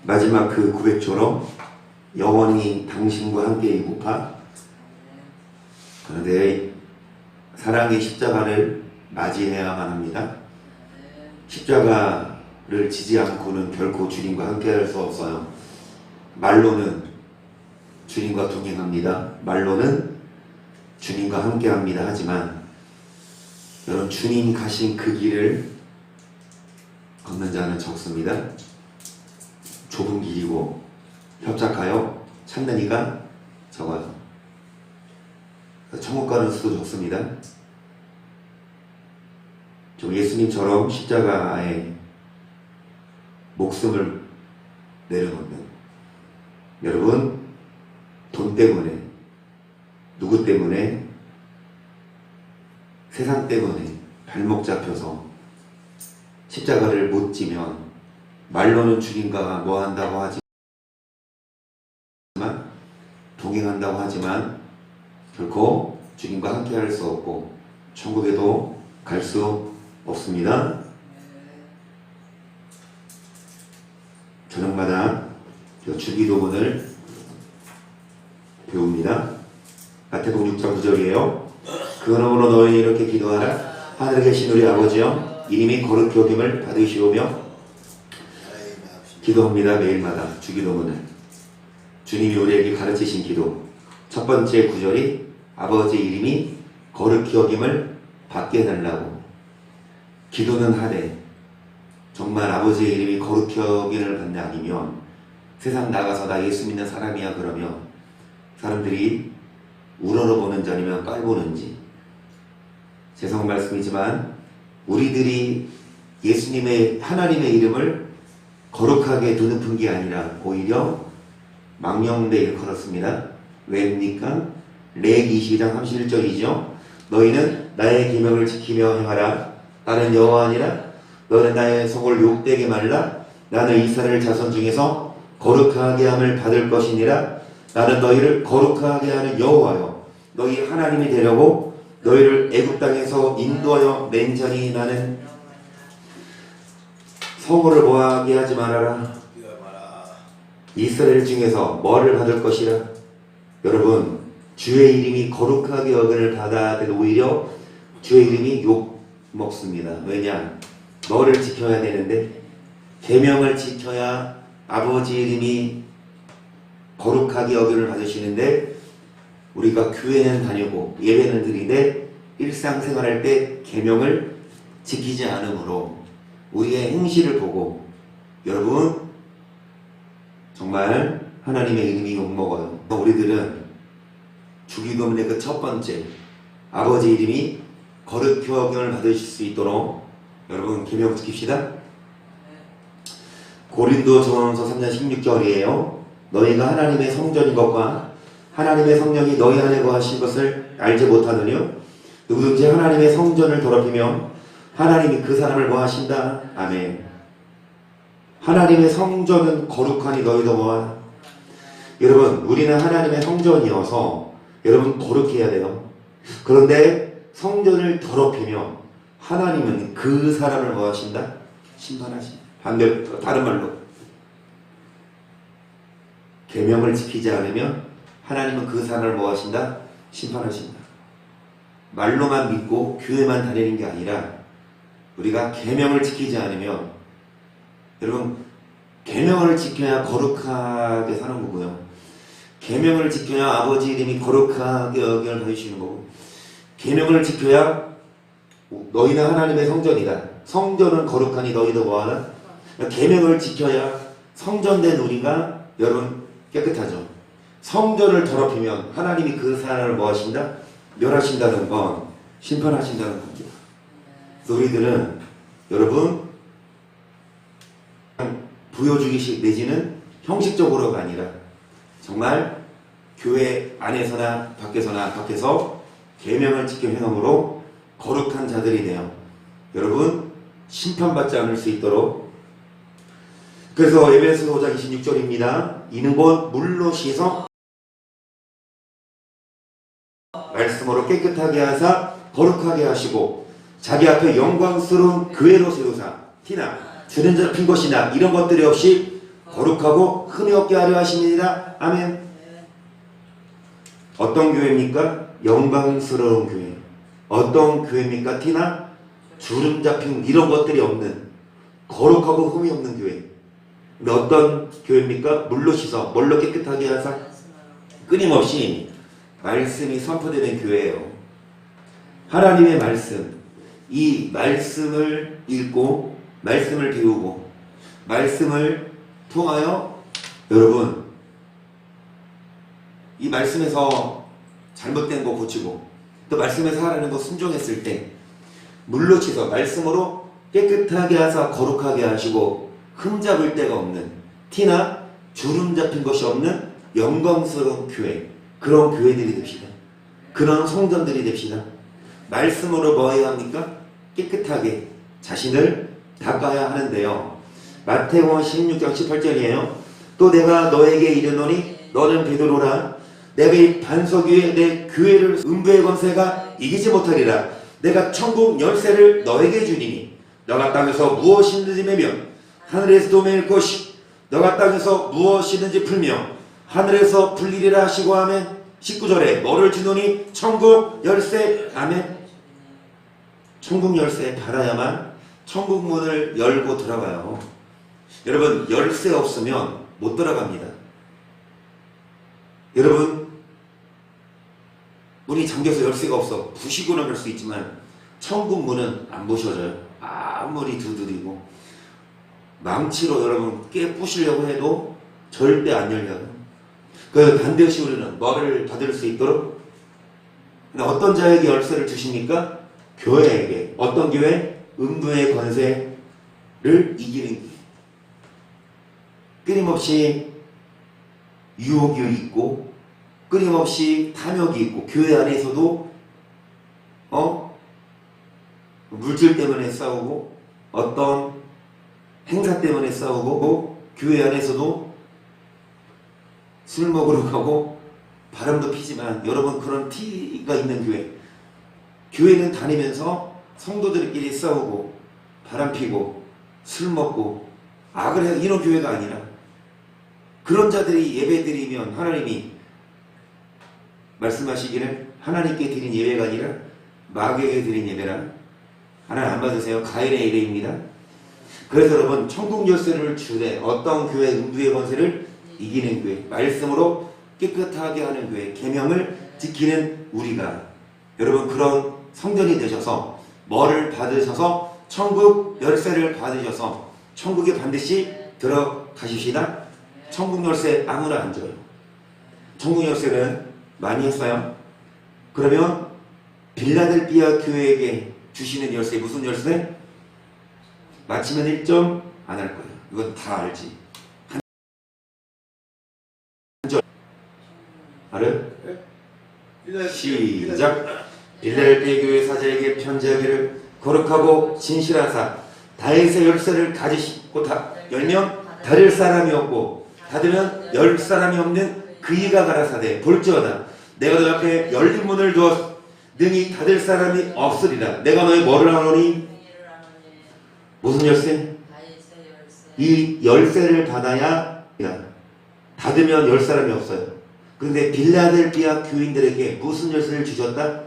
마지막 그 고백처럼 영원히 당신과 함께 있고파. 그런데 사랑의 십자가를 맞이해야만 합니다. 십자가를 지지 않고는 결코 주님과 함께 할 수 없어요. 말로는 주님과 동행합니다. 말로는 주님과 함께 합니다. 하지만 여러분, 주님 가신 그 길을 걷는 자는 적습니다. 좁은 길이고 협착하여 찾는 이가 적어요. 천국 가는 수도 적습니다. 좀 예수님처럼 십자가에 목숨을 내려놓는, 여러분, 돈 때문에, 누구 때문에, 세상 때문에 발목 잡혀서 십자가를 못 지면 말로는 주님과 뭐 한다고 하지만, 동행한다고 하지만 결코 주님과 함께 할 수 없고 천국에도 갈 수 없습니다. 저녁마다 주기도문을 배웁니다. 마태복음 6장 9절이에요. 그러므로 너희는 이렇게 기도하라. 하늘에 계신 우리 아버지여, 이름이 거룩히 여김을 받으시오며. 기도합니다. 매일마다 주기도문을. 주님이 우리에게 가르치신 기도 첫 번째 구절이 아버지 이름이 거룩히 여김을 받게 해달라고. 기도는 하되 정말 아버지의 이름이 거룩히 여김을 받는 아니면 세상 나가서 나 예수 믿는 사람이야 그러면 사람들이 우러러보는지 아니면 깔보는지. 죄송한 말씀이지만 우리들이 예수님의 하나님의 이름을 거룩하게 두는 게 아니라 오히려 망령되게 일컬었습니다. 왜입니까? 레기 22장 31절이죠. 너희는 나의 계명을 지키며 행하라. 나는 여호와 아니라. 너는 나의 성을 욕되게 말라. 나는 이스라엘 자손 중에서 거룩하게 함을 받을 것이니라. 나는 너희를 거룩하게 하는 여호와여, 너희 하나님이 되려고 너희를 애굽 땅에서 인도하여 낸 자니 나는. 성호를 뭐하게 하지 말아라. 이스라엘 중에서 뭐를 받을 것이라. 여러분, 주의 이름이 거룩하게 여김을 받아야 될 오히려 주의 이름이 욕 먹습니다. 왜냐? 너를 지켜야 되는데, 계명을 지켜야 아버지 이름이 거룩하게 여김을 받으시는데, 우리가 교회는 다니고 예배는 드리는데 일상생활할 때 계명을 지키지 않으므로 우리의 행실을 보고, 여러분, 정말 하나님의 이름이 욕먹어요. 우리들은 주기도문의 그 첫 번째 아버지 이름이 거룩히 여김을 받으실 수 있도록 여러분 계명 지킵시다. 고린도전서 3장 16절이에요. 너희가 하나님의 성전인 것과 하나님의 성령이 너희 안에 거하신 것을 알지 못하느뇨? 누구든지 하나님의 성전을 더럽히면 하나님이 그 사람을 뭐 하신다? 아멘. 하나님의 성전은 거룩하니 너희도 뭐하나? 여러분, 우리는 하나님의 성전이어서 여러분 거룩해야 돼요. 그런데 성전을 더럽히면 하나님은 그 사람을 뭐 하신다? 심판하신다. 다른 말로 계명을 지키지 않으면 하나님은 그 사람을 뭐 하신다? 심판하신다. 말로만 믿고 교회만 다니는 게 아니라 우리가 계명을 지키지 않으면, 여러분, 계명을 지켜야 거룩하게 사는 거고요. 계명을 지켜야 아버지 이름이 거룩하게 여김을 받으시는 거고, 계명을 지켜야 너희는 하나님의 성전이다. 성전은 거룩하니 너희도 뭐하나? 계명을 지켜야 성전된 우리가 여러분 깨끗하죠. 성전을 더럽히면 하나님이 그 사람을 뭐 하신다? 멸하신다는 건 심판하신다는 겁니다. 그래서 우리들은 여러분 부여주기식 내지는 형식적으로가 아니라 정말 교회 안에서나 밖에서 계명을 지켜 행함으로 거룩한 자들이 되어 여러분 심판받지 않을 수 있도록. 그래서 에베소서 5장 26절입니다. 이는 곧 물로 씻어 말씀으로 깨끗하게 하사 거룩하게 하시고 자기 앞에 영광스러운 교회로 세우사. 티나 주는 잡힌 것이나 이런 것들이 없이 거룩하고 흠이 없게 하려 하십니다. 아멘. 어떤 교회입니까? 영광스러운 교회. 어떤 교회입니까? 티나 주름 잡힌 이런 것들이 없는 거룩하고 흠이 없는 교회. 근데 어떤 교회입니까? 물로 씻어 뭘로 깨끗하게 하사 끊임없이 말씀이 선포되는 교회예요. 하나님의 말씀, 이 말씀을 읽고 말씀을 배우고 말씀을 통하여 여러분 이 말씀에서 잘못된 거 고치고 또 말씀에서 하라는 거 순종했을 때 물로 씻어 말씀으로 깨끗하게 하사 거룩하게 하시고 흠 잡을 데가 없는 티나 주름 잡힌 것이 없는 영광스러운 교회, 그런 교회들이 됩시다. 그런 성전들이 됩시다. 말씀으로 뭐 해야 합니까? 깨끗하게 자신을 닦아야 하는데요. 마태복음 16장 18절이에요. 또 내가 너에게 이르노니 너는 베드로라. 내가 이 반석 위에 내 교회를 음부의 권세가 이기지 못하리라. 내가 천국 열쇠를 너에게 주리니 너가 땅에서 무엇이든지 매면 하늘에서도 매일 것이 너가 땅에서 무엇이든지 풀며 하늘에서 풀리리라 하시고 아멘. 19절에 뭐를 주노니 천국 열쇠. 아멘. 천국 열쇠 받아야만 천국 문을 열고 들어가요. 여러분 열쇠 없으면 못 들어갑니다. 여러분 문이 잠겨서 열쇠가 없어 부시고는 갈 수 있지만 천국 문은 안 부셔져요. 아무리 두드리고 망치로 여러분 깨부시려고 해도 절대 안 열려요. 그 반드시 우리는 뭐를 받을 수 있도록 어떤 자에게 열쇠를 주십니까? 교회에게. 어떤 교회? 음부의 권세를 이기는 교회. 끊임없이 유혹이 있고 끊임없이 탐욕이 있고 교회 안에서도 물질 때문에 싸우고 어떤 행사 때문에 싸우고 교회 안에서도 술 먹으러 가고 바람도 피지만 여러분 그런 티가 있는 교회는 다니면서 성도들끼리 싸우고 바람 피고 술 먹고 악을 해서 이런 교회가 아니라 그런 자들이 예배 드리면 하나님이 말씀하시기를 하나님께 드린 예배가 아니라 마귀에게 드린 예배라. 하나님 안 받으세요? 가인의 예배입니다. 그래서 여러분 천국 열쇠를 주되 어떤 교회 음부의 권세를 이기는 교회, 말씀으로 깨끗하게 하는 교회, 계명을 지키는 우리가 여러분 그런 성전이 되셔서 뭐를 받으셔서 천국 열쇠를 받으셔서 천국에 반드시 들어가십시다. 천국 열쇠 아무나 안 줘요. 천국 열쇠는 많이 했어요. 그러면 빌라델비아 교회에게 주시는 열쇠 무슨 열쇠? 마치면 1점 안 할 거예요. 이건 다 알지. 알아요? 시작. 빌라델비아 교회 사자에게 편지하기를 거룩하고 진실하사 다윗의 열쇠를 가지시고 열면 닫을 사람이 없고 닫으면 열 사람이 없는 그이가 가라사대 볼지어다 내가 너 앞에 열린 문을 두어 능히 닫을 사람이 없으리라. 내가 너의 뭐를 하노니? 무슨 열쇠? 이 열쇠를 받아야 닫으면 열 사람이 없어요. 그런데 빌라델비아 교인들에게 무슨 열쇠를 주셨다?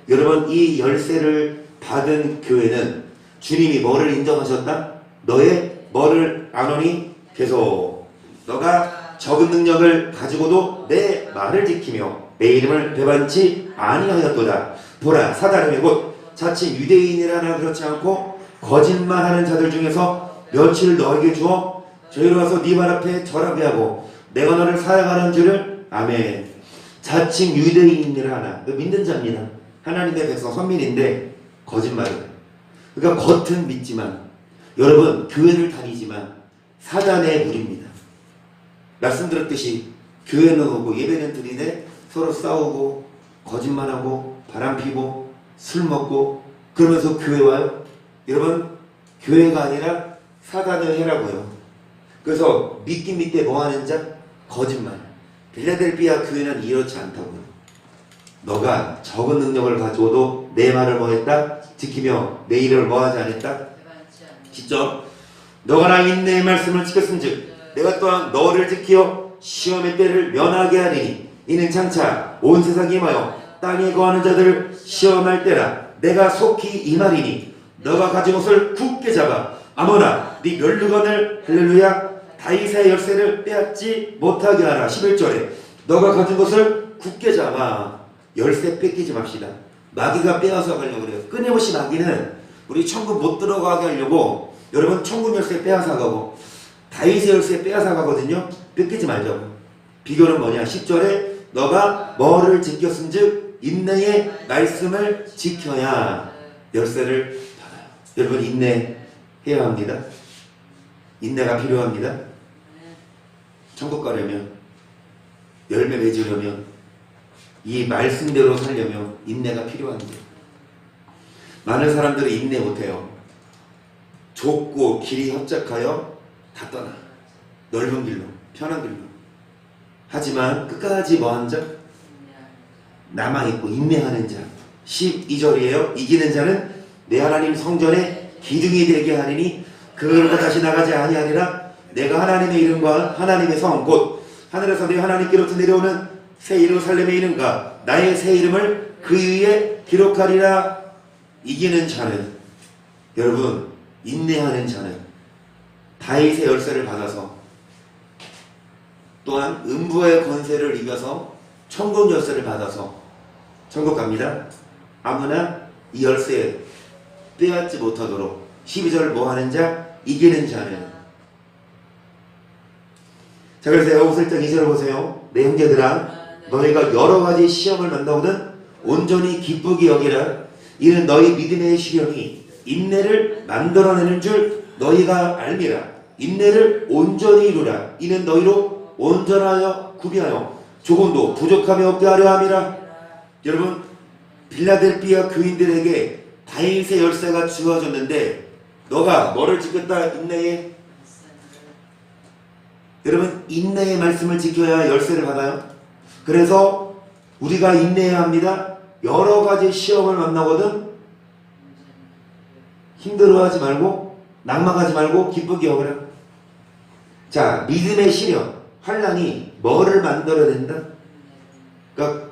여러분 이 열쇠를 받은 교회는 주님이 뭐를 인정하셨다? 너의 뭐를 아노니? 계속 너가 적은 능력을 가지고도 내 말을 지키며 내 이름을 배반치 아니하였도다. 보라 사단이 곧 자칭 유대인이라나 그렇지 않고 거짓말하는 자들 중에서 며칠 너에게 주어 저희로 와서 네 발 앞에 절하게 하고 내가 너를 사랑하는 줄을 아멘. 자칭 유대인이라 하나 믿는 자입니다. 하나님의 백성 선민인데 거짓말을 그러니까 겉은 믿지만 여러분 교회를 다니지만 사단의 무리입니다. 말씀드렸듯이 교회는 오고 예배는 드리되 서로 싸우고 거짓말하고 바람피고 술 먹고 그러면서 교회 와요. 여러분 교회가 아니라 사단의 해라고요. 그래서 믿긴 믿되 뭐하는 자? 거짓말. 빌라델비아 교회는 이렇지 않다고요. 너가 적은 능력을 가지고도 내 말을 뭐했다? 지키며 내 이름을 뭐하지 않았다? 10점. 너가 나 인내의 말씀을 지켰은즉 내가 또한 너를 지켜 시험의 때를 면하게 하리니 이는 장차 온 세상에 임하여 땅에 거하는 자들을 시험할 때라. 내가 속히 임하리니 너가 가진 옷을 굳게 잡아 아무나 네 멸류관을 할렐루야 다윗의 열쇠를 빼앗지 못하게 하라. 11절에 너가 가진 것을 굳게 잡아. 열쇠 뺏기지 맙시다. 마귀가 빼앗아 가려고 그래요. 끊임없이 마귀는 우리 천국 못 들어가게 하려고 여러분 천국 열쇠 빼앗아 가고 다윗의 열쇠 빼앗아 가거든요. 뺏기지 말자고. 비결은 뭐냐? 10절에 너가 뭐를 지켰은즉 인내의 말씀을 지켜야 열쇠를 받아요. 여러분 인내해야 합니다. 인내가 필요합니다. 천국 가려면 열매 맺으려면 이 말씀대로 살려면 인내가 필요합니다. 많은 사람들이 인내 못해요. 좁고 길이 협착하여 다 떠나. 넓은 길로 편한 길로. 하지만 끝까지 뭐한 자? 남아있고 인내하는 자. 12절이에요. 이기는 자는 내 하나님 성전의 기둥이 되게 하리니 그걸로 다시 나가지 아니하리라. 내가 하나님의 이름과 하나님의 성 곧 하늘에서 내 하나님께로부터 내려오는 새 예루살렘에 있는가 나의 새 이름을 그 위에 기록하리라. 이기는 자는 여러분 인내하는 자는 다윗의 열쇠를 받아서 또한 음부의 권세를 이겨서 천국 열쇠를 받아서 천국 갑니다. 아무나 이 열쇠 빼앗지 못하도록 12절 뭐 하는 자? 이기는 자는. 자 그래서 5절장 2절을 보세요. 내 형제들아 너희가 여러가지 시험을 만나거든 온전히 기쁘게 여기라. 이는 너희 믿음의 시련이 인내를 만들어내는 줄 너희가 알미라. 인내를 온전히 이루라. 이는 너희로 온전하여 구비하여 조금도 부족함이 없게 하려 함이라. 여러분 빌라델피아 교인들에게 다윗의 열쇠가 주어졌는데 너가 뭐를 지켰다? 인내에. 여러분 인내의 말씀을 지켜야 열쇠를 받아요. 그래서 우리가 인내해야 합니다. 여러 가지 시험을 만나거든 힘들어하지 말고 낙망하지 말고 기쁘게 여기라. 자 믿음의 시련 환난이 뭐를 만들어낸다? 그러니까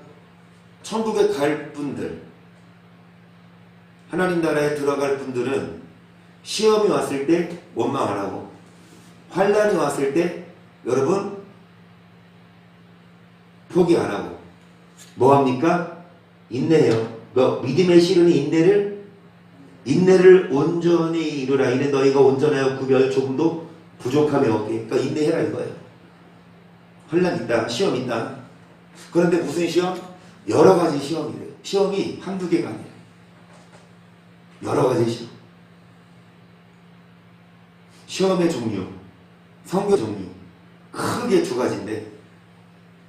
천국에 갈 분들 하나님 나라에 들어갈 분들은 시험이 왔을 때 원망 안 하고 환난이 왔을 때 여러분 포기 안 하고 뭐 합니까? 인내해요. 믿음의 시련이 인내를 온전히 이루라. 이는 너희가 온전하여 구별 조금도 부족함이 없게. 그러니까 인내해라 이거예요. 환난 있다. 시험 있다. 그런데 무슨 시험? 여러 가지 시험이래요. 시험이 한두 개가 아니에요. 여러 가지 시험. 시험의 종류, 성교 종류 크게 두 가지인데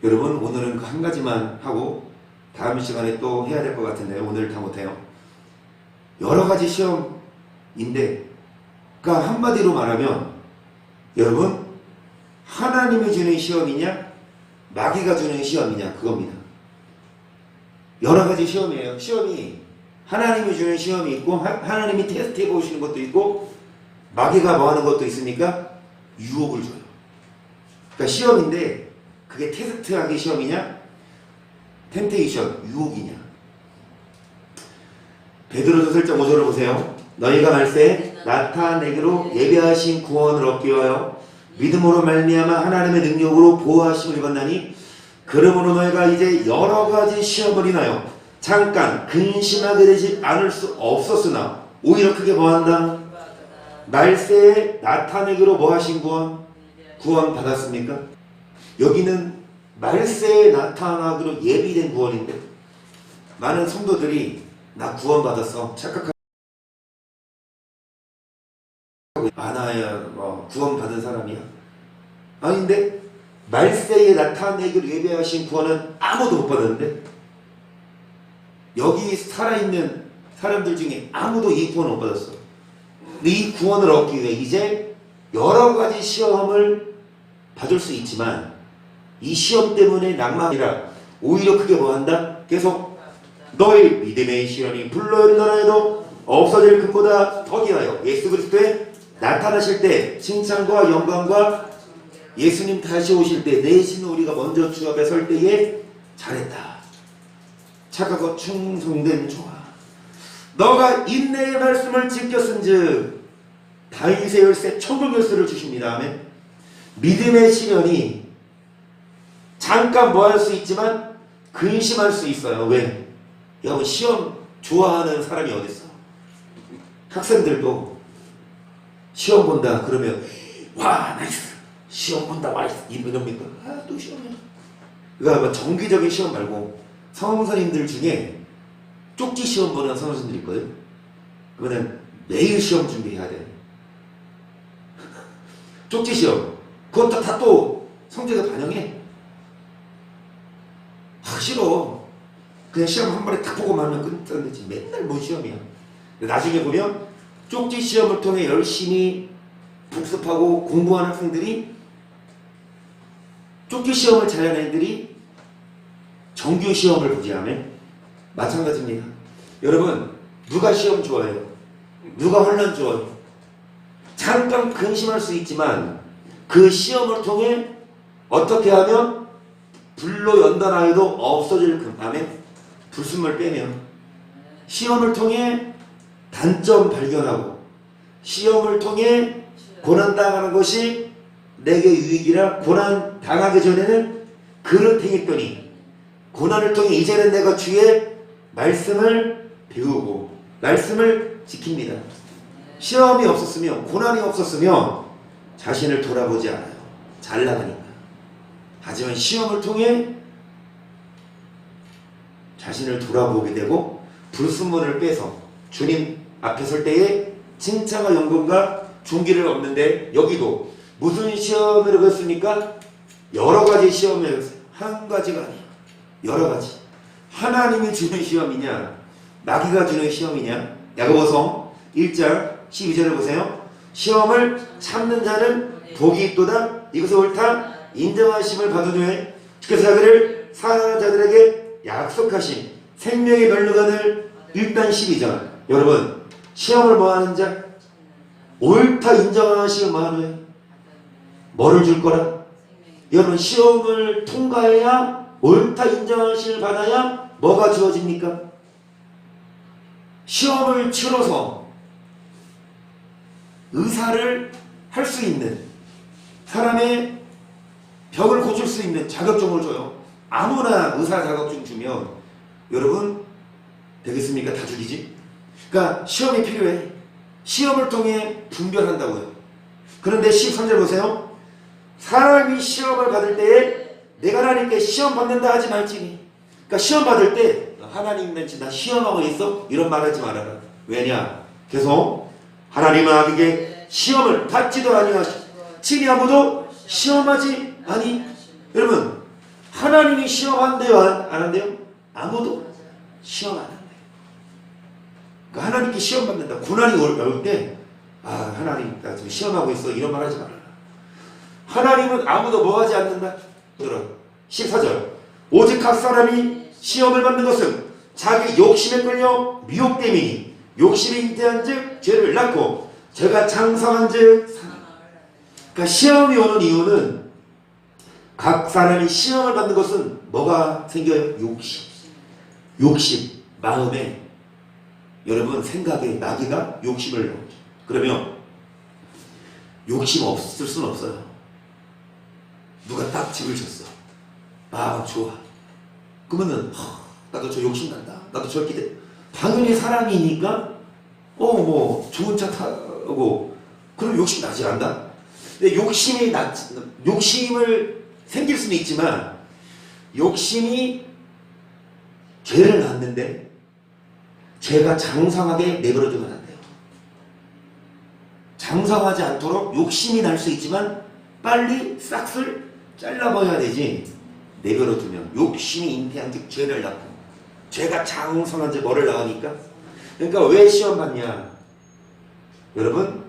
여러분 오늘은 그 한 가지만 하고 다음 시간에 또 해야 될 것 같은데 오늘 다 못해요. 여러 가지 시험인데 그러니까 한마디로 말하면 여러분 하나님이 주는 시험이냐 마귀가 주는 시험이냐 그겁니다. 여러 가지 시험이에요. 시험이 하나님이 주는 시험이 있고 하나님이 테스트해 보시는 것도 있고 마귀가 뭐 하는 것도 있으니까 유혹을 줘요. 그러니까 시험인데 그게 테스트하기 시험이냐 템테이션 유혹이냐. 베드로전서 1장 5절을 보세요. 너희가 말세 나타내기로 예배하신 구원을 얻기 위하여 믿음으로 말미암아 하나님의 능력으로 보호하심을 입었나니 그러므로 너희가 이제 여러 가지 시험을 인하여 잠깐 근심하게 되지 않을 수 없었으나 오히려 크게 뭐한다? 말세에 나타내기로 뭐하신 구원 받았습니까? 여기는 말세에 나타나기로 예비된 구원인데 많은 성도들이 나 구원 받았어 착각하고 나야 구원 받은 사람이야. 아닌데 말세에 나타내기로 예배하신 구원은 아무도 못 받았는데 여기 살아있는 사람들 중에 아무도 이 구원을 못 받았어. 이 구원을 얻기 위해 이제 여러 가지 시험을 받을 수 있지만 이 시험 때문에 낭만이라 오히려 그게 뭐한다? 계속 너희 믿음의 시련이 불러일어나 해도 없어질 것보다 더디하여 예수 그리스도의 나타나실 때 칭찬과 영광과 예수님 다시 오실 때 내신 우리가 먼저 주 앞에 설 때에 잘했다. 착하고 충성된 종아, 너가 인내의 말씀을 지켰은즉 다윗의 열쇠 천국 열쇠를 주십니다. 아멘. 믿음의 시련이 잠깐 뭐 할 수 있지만 근심할 수 있어요. 왜? 여러분 시험 좋아하는 사람이 어딨어? 학생들도 시험 본다 그러면 와 나이스 시험 본다 와 이럽니까? 아 또 시험이야. 그러니까 정기적인 시험 말고 성선생님들 중에 쪽지 시험 보는 성선생님들 있거든. 그거는 매일 시험 준비해야 돼. 쪽지 시험 그것도 다 또 성적에 반영해. 싫어. 그냥 시험 한 번에 딱 보고 말면 끝났지. 맨날 뭔 시험이야. 나중에 보면 쪽지 시험을 통해 열심히 복습하고 공부한 학생들이 쪽지 시험을 잘하는 애들이 정규 시험을 보지 않아요? 마찬가지입니다. 여러분 누가 시험 좋아해요? 누가 혼란 좋아해요? 잠깐 근심할 수 있지만 그 시험을 통해 어떻게 하면 불로 연단하여도 없어질 금밤에 불순물 빼면 시험을 통해 단점 발견하고 시험을 통해 고난당하는 것이 내게 유익이라 고난 당하기 전에는 그릇행했더니 고난을 통해 이제는 내가 주의 말씀을 배우고 말씀을 지킵니다. 시험이 없었으면 고난이 없었으면 자신을 돌아보지 않아요. 잘 나가니까. 하지만 시험을 통해 자신을 돌아보게 되고 불순물을 빼서 주님 앞에 설 때에 칭찬과 영광과 존귀를 얻는데 여기도 무슨 시험을 했습니까? 여러 가지 시험을 했어요. 한 가지가 아니야. 여러 가지. 하나님이 주는 시험이냐 마귀가 주는 시험이냐. 야고보서 1장 12절을 보세요. 시험을 참는 자는 복이 있도다. 이것을 옳다 인정하심을 받은 후에 주께서 자기를 사랑하는 자들에게 약속하신 생명의 면류관을 일단 12절. 여러분 시험을 뭐하는 자? 옳다 인정하시면 뭐하는 거예요? 뭐를 줄 거라? 여러분 시험을 통과해야 옳다 인정하심을 받아야 뭐가 주어집니까? 시험을 치러서 의사를 할 수 있는 사람의 병을 고칠 수 있는 자격증을 줘요. 아무나 의사 자격증 주면 여러분 되겠습니까? 다 죽이지? 그러니까 시험이 필요해. 시험을 통해 분별한다고요. 그런데 13절 보세요. 사람이 시험을 받을 때에 내가 하나님께 시험 받는다 하지 말지니. 그러니까 시험 받을 때 하나님 멘치 나 시험하고 있어? 이런 말 하지 말아라. 왜냐? 계속 하나님은 아기게 시험을 받지도 아니하시고 친히 아무도 시험하지 아니. 여러분 하나님이 시험한대요? 안 한대요? 아무도 시험 안 한대요. 그러니까 하나님께 시험 받는다. 고난이 올 때 아 하나님 나 지금 시험하고 있어 이런 말 하지 말아라. 하나님은 아무도 뭐 하지 않는다. 들어 14절 오직 각 사람이 시험을 받는 것은 자기 욕심에 끌려 미혹됨이니 욕심이 잉태한 즉 죄를 낳고 죄가 장성한 즉 사망. 그러니까 시험이 오는 이유는 각 사람이 시험을 받는 것은 뭐가 생겨요? 욕심 마음에 여러분 생각에 마귀가 욕심을 넣죠. 그러면 욕심 없을 수는 없어요. 누가 딱 집을 줬어. 아 좋아. 그러면은 나도 저 욕심 난다. 나도 저 기대. 당연히 사람이니까 뭐 좋은 차 타고 그럼 욕심 나지 않나? 근데 욕심을 생길 수는 있지만 욕심이 죄를 낳는데 죄가 장성하게 내버려두면 안 돼요. 장성하지 않도록 욕심이 날 수 있지만 빨리 싹을 잘라버려야 되지. 내버려두면 욕심이 잉태한 즉 죄를 낳고 죄가 장성한 즉 뭐를 낳으니까. 그러니까 왜 시험 받냐? 여러분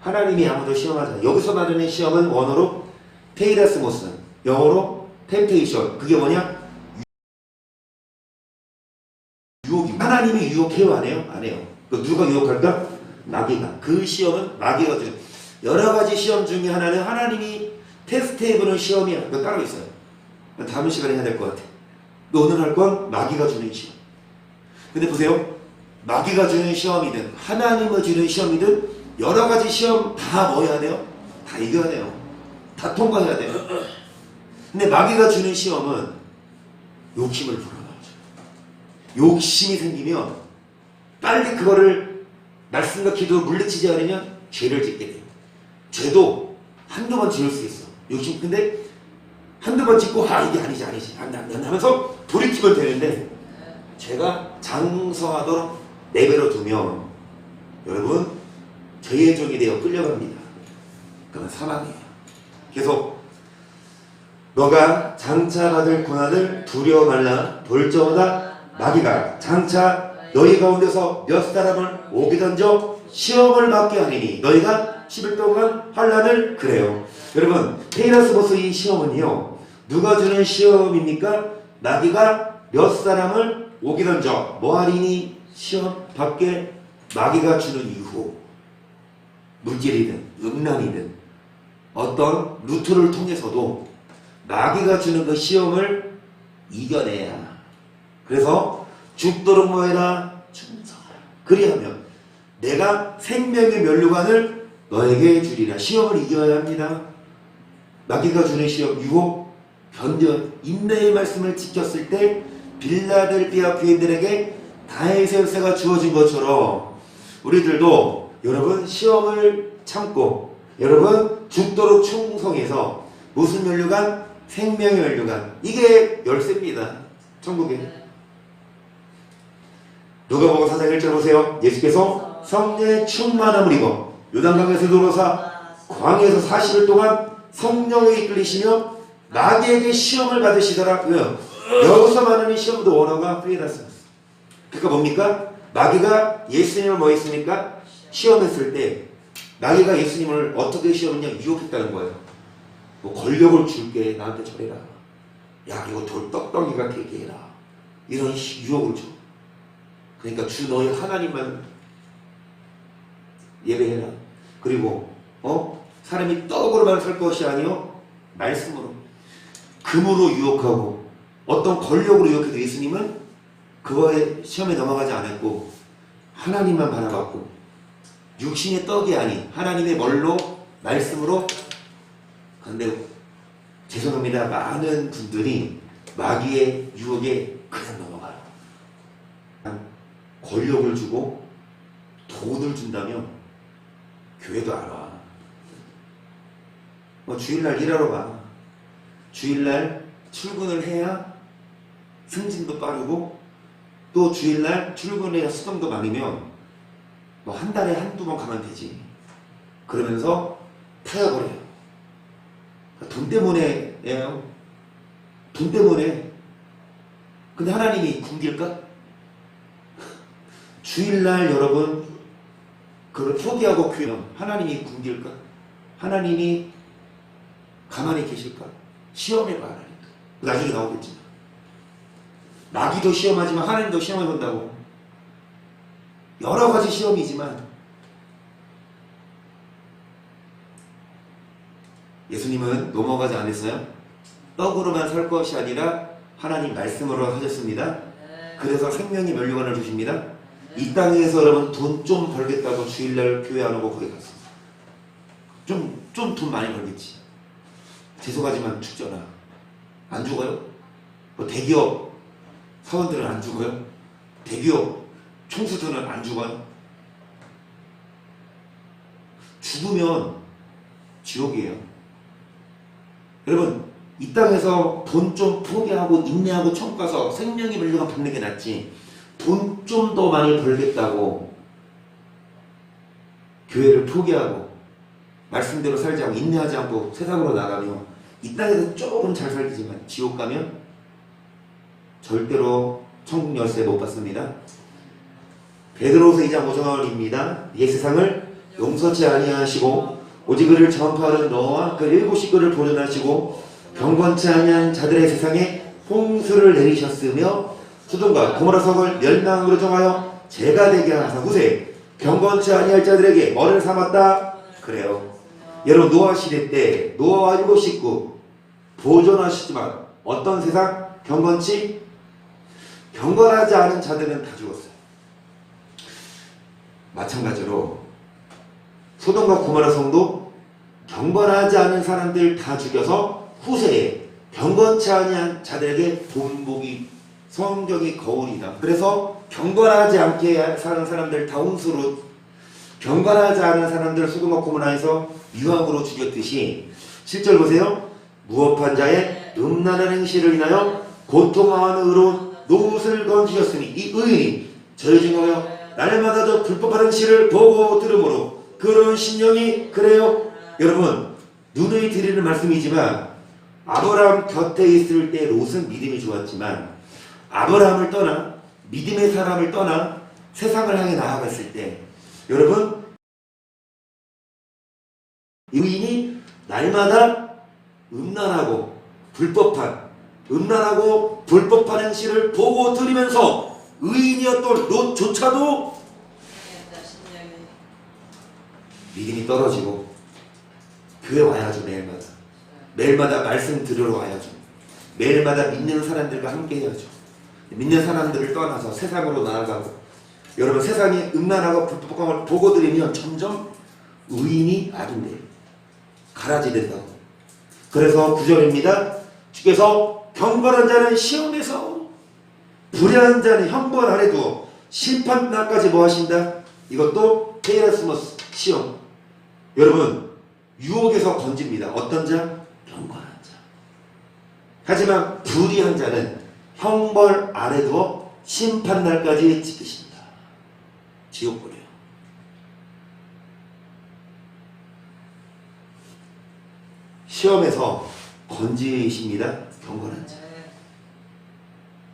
하나님이 아무도 시험하지 않아요. 여기서 말하는 시험은 원어로 테이라스모스, 영어로 템테이션. 그게 뭐냐? 유혹입니다. 하나님이 유혹해요? 안 해요? 안 해요. 누가 유혹할까? 마귀가. 그 시험은 마귀가 준 여러 가지 시험 중에 하나는 하나님이 테스트 해보는 시험이야. 이거 따로 있어요. 다음 시간에 해야 될 것 같아. 너 오늘 할 건 마귀가 주는 시험. 근데 보세요. 마귀가 주는 시험이든 하나님을 주는 시험이든 여러 가지 시험 다 뭐 해야 돼요? 다 이겨야 돼요. 다 통과해야 돼요. 근데 마귀가 주는 시험은 욕심을 불어넣어줘. 욕심이 생기면 빨리 그거를 말씀과 기도로 물리치지 않으면 죄를 짓게 돼요. 죄도 한두 번 지을 수 있어. 욕심. 근데 한두 번 짓고 이게 아니지 안 하면서 돌이키면 되는데 죄가 장성하도록 내버려 두면 여러분 죄의 종이 되어 끌려갑니다. 그건 사망이에요. 계속 너가 장차 받을 고난을 두려워 말라. 볼 적마다 마귀가 장차 너희 가운데서 몇 사람을 오게 던져 시험을 받게 하리니 너희가 10일 동안 환난을. 그래요. 여러분 페이라스보스 이 시험은요 누가 주는 시험입니까? 마귀가 몇 사람을 오게 던져 뭐하리니 시험 받게. 마귀가 주는 이후 물질이든 음란이든 어떤 루트를 통해서도 마귀가 주는 그 시험을 이겨내야. 그래서 죽도록 뭐해라? 충성하라. 그리하면 내가 생명의 면류관을 너에게 주리라. 시험을 이겨야 합니다. 마귀가 주는 시험, 유혹, 견뎌, 인내의 말씀을 지켰을 때 빌라델비아 교인들에게 다윗의 열쇠가 주어진 것처럼 우리들도 여러분 시험을 참고 여러분 죽도록 충성해서 무슨 면류관? 생명의 면류관. 이게 열쇠입니다. 천국에. 누가복음 4장 1절 보세요. 예수께서 성령의 충만함을 입어 요단강에서 들어오사 광야에서 40일 동안 성령에 이끌리시며 마귀에게 시험을 받으시더라. 여기서 말하는 시험도 원어가 프리라스. 그러니까 뭡니까? 마귀가 예수님을 뭐 했습니까? 시험했을 때 마귀가 예수님을 어떻게 시험했냐? 유혹했다는 거예요. 뭐 권력을 줄게. 나한테 절해라. 야 이거 돌떡덩이가 되게 해라. 이런 유혹을 줘. 그러니까 주 너희 하나님만 예배해라. 그리고 사람이 떡으로만 살 것이 아니요 말씀으로 금으로 유혹하고 어떤 권력으로 유혹해도 예수님은 그거에 시험에 넘어가지 않았고 하나님만 바라봤고 육신의 떡이 아닌 하나님의 멀로 말씀으로. 그런데 죄송합니다. 많은 분들이 마귀의 유혹에 그냥 넘어가요. 권력을 주고 돈을 준다면 교회도 안 와. 주일날 일하러 가. 주일날 출근을 해야 승진도 빠르고 또 주일날 출근해야 수당도 많으면 한 달에 한두 번 가면 되지. 그러면서 타협을 해요. 돈 때문에 해요. 돈 때문에. 근데 하나님이 굶길까? 주일날 여러분 그걸 포기하고 교회는 하나님이 굶길까? 하나님이 가만히 계실까? 시험해봐. 하나님도 나중에 나오겠지만 마귀도 시험하지만 하나님도 시험해본다고. 여러 가지 시험이지만 예수님은 넘어가지 않았어요. 떡으로만 살 것이 아니라 하나님 말씀으로 하셨습니다. 그래서 생명의 면류관을 주십니다. 이 땅에서 여러분 돈 좀 벌겠다고 주일날 교회 안 오고 거기 갔어. 좀 돈 많이 벌겠지. 죄송하지만 죽잖아. 안 죽어요? 뭐 대기업 사원들은 안 죽어요? 대기업 총수들은 안 죽어요? 죽으면 지옥이에요. 여러분 이 땅에서 돈 좀 포기하고 인내하고 천국 가서 생명의 면류관 받는 게 낫지. 돈 좀 더 많이 벌겠다고 교회를 포기하고 말씀대로 살지 않고 인내하지 않고 세상으로 나가면 이 땅에서 조금 잘 살지만 지옥 가면 절대로 천국 열쇠 못 받습니다. 베드로후서 2장 5절입니다. 이 세상을 용서치 아니하시고 오직 그를 전파하는 너와 그 일곱 식구를 보존하시고 경건치 아니한 자들의 세상에 홍수를 내리셨으며 소돔과 고모라 성을 멸망으로 정하여 죄가 되게 하사 후세 경건치 아니할 자들에게 벌을 삼았다. 그래요. 여러분 노아 시대 때 노아와 일곱 식구 보존하시지만 어떤 세상? 경건하지 않은 자들은 다 죽었어요. 마찬가지로 소돔과 고모라 성도 경건하지 않은 사람들 다 죽여서 후세에 경건치 아니한 자들에게 본보기 성경이 거울이다. 그래서 경건하지 않게 사는 사람들 다 홍수로, 경건하지 않은 사람들 소돔과 고모라에서 유황으로 죽였듯이 7절 보세요. 무업한 자의 음란한 행실을 인하여 고통하는 의로운 노릇을 건지셨으니 이 의인이 저희 중하여 날마다 저 불법한 행실을 보고 들으므로 그런 신령이 그래요. 여러분 누누이 드리는 말씀이지만 아브라함 곁에 있을 때 롯은 믿음이 좋았지만 아브라함을 떠나 믿음의 사람을 떠나 세상을 향해 나아갔을 때 여러분 의인이 날마다 음란하고 불법한 행실을 보고 들으면서 의인이었던 롯조차도 믿음이 떨어지고 교회 와야죠. 매일마다 말씀 들으러 와야죠. 매일마다 믿는 사람들과 함께 해야죠. 믿는 사람들을 떠나서 세상으로 나아가고 여러분 세상이 음란하고 불법한 걸 보고 들으면 점점 의인이 악인데 가라지 된다고. 그래서 9절입니다. 주께서 경건한 자는 시험에서 불의한 자는 형벌 아래 두어 심판날까지 뭐 하신다? 이것도 페이라스모스 시험. 여러분 유혹에서 건집니다. 어떤 자? 경건한 자. 하지만 불의한 자는 형벌 아래 두어 심판날까지 지키신다. 지옥 보내요. 시험에서 건지십니다. 경건한 자.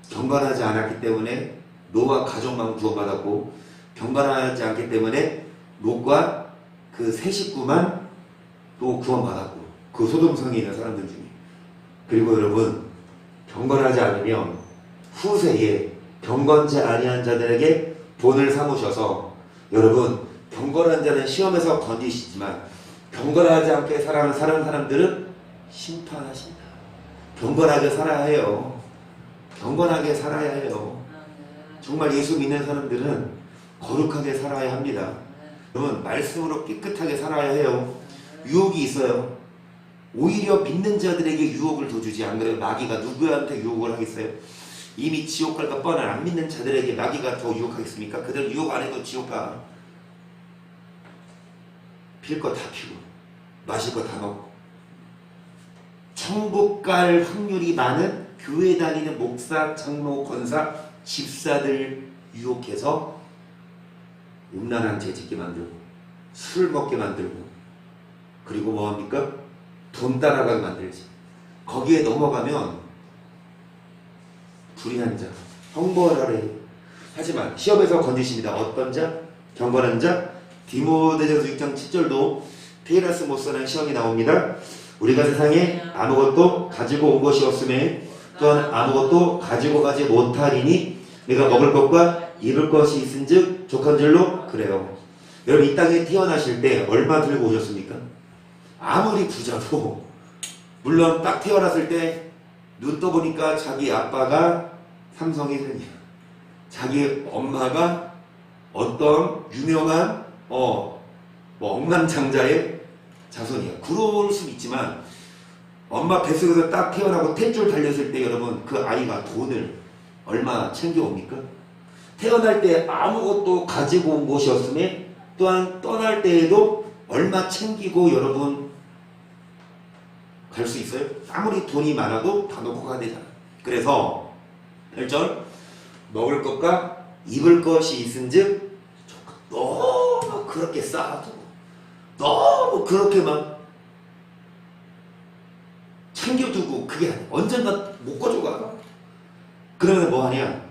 경건하지 않았기 때문에 노아 가족만 구원받았고 경건하지 않기 때문에 롯과 그 세 식구만 또 구원받았고 그 소돔성에 있는 사람들 중에. 그리고 여러분 경건하지 않으면 후세에 경건치 아니한 자들에게 본을 삼으셔서 여러분 경건한 자는 시험에서 건지시지만 경건하지 않게 사는 사람들은 심판하신다. 경건하게 살아야 해요. 경건하게 살아야 해요. 정말 예수 믿는 사람들은 거룩하게 살아야 합니다. 여러분 말씀으로 깨끗하게 살아야 해요. 유혹이 있어요. 오히려 믿는 자들에게 유혹을 더 주지. 안 그래요? 마귀가 누구한테 유혹을 하겠어요? 이미 지옥 갈까 뻔한 안 믿는 자들에게 마귀가 더 유혹하겠습니까? 그들 유혹 안 해도 지옥 가. 필 거 다 피고 마실 거 다 먹고 천국 갈 확률이 많은 교회 다니는 목사, 장로, 권사, 집사들 유혹해서 음란한 죄 짓게 만들고 술 먹게 만들고 그리고 뭐합니까? 돈 따라가게 만들지. 거기에 넘어가면 불의한 자, 형벌 아래. 하지만 시험에서 건지십니다. 어떤 자? 경건한 자. 디모데전서 6장 7절도 페이라스모스라는 시험이 나옵니다. 우리가 세상에 아무것도 가지고 온 것이 없음에 또한 아무것도 가지고 가지 못하리니 내가 먹을 것과 입을 것이 있은즉 족한 줄로 그래요. 여러분 이 땅에 태어나실 때 얼마 들고 오셨습니까? 아무리 부자도 물론 딱 태어났을 때 눈 떠보니까 자기 아빠가 삼성회장이야. 자기 엄마가 어떤 유명한 억만장자의 자손이야. 그럴 수 있지만 엄마 뱃속에서 딱 태어나고 탯줄 달렸을 때 여러분 그 아이가 돈을 얼마 챙겨옵니까? 태어날 때 아무것도 가지고 온 것이 없음에 또한 떠날 때에도 얼마 챙기고 여러분 갈 수 있어요? 아무리 돈이 많아도 다 놓고 가야 되잖아. 그래서 8절 먹을 것과 입을 것이 있은즉 너무 그렇게 쌓아두고 너무 그렇게 막 챙겨두고 그게 언젠가 못 가져가. 그러면 뭐하냐?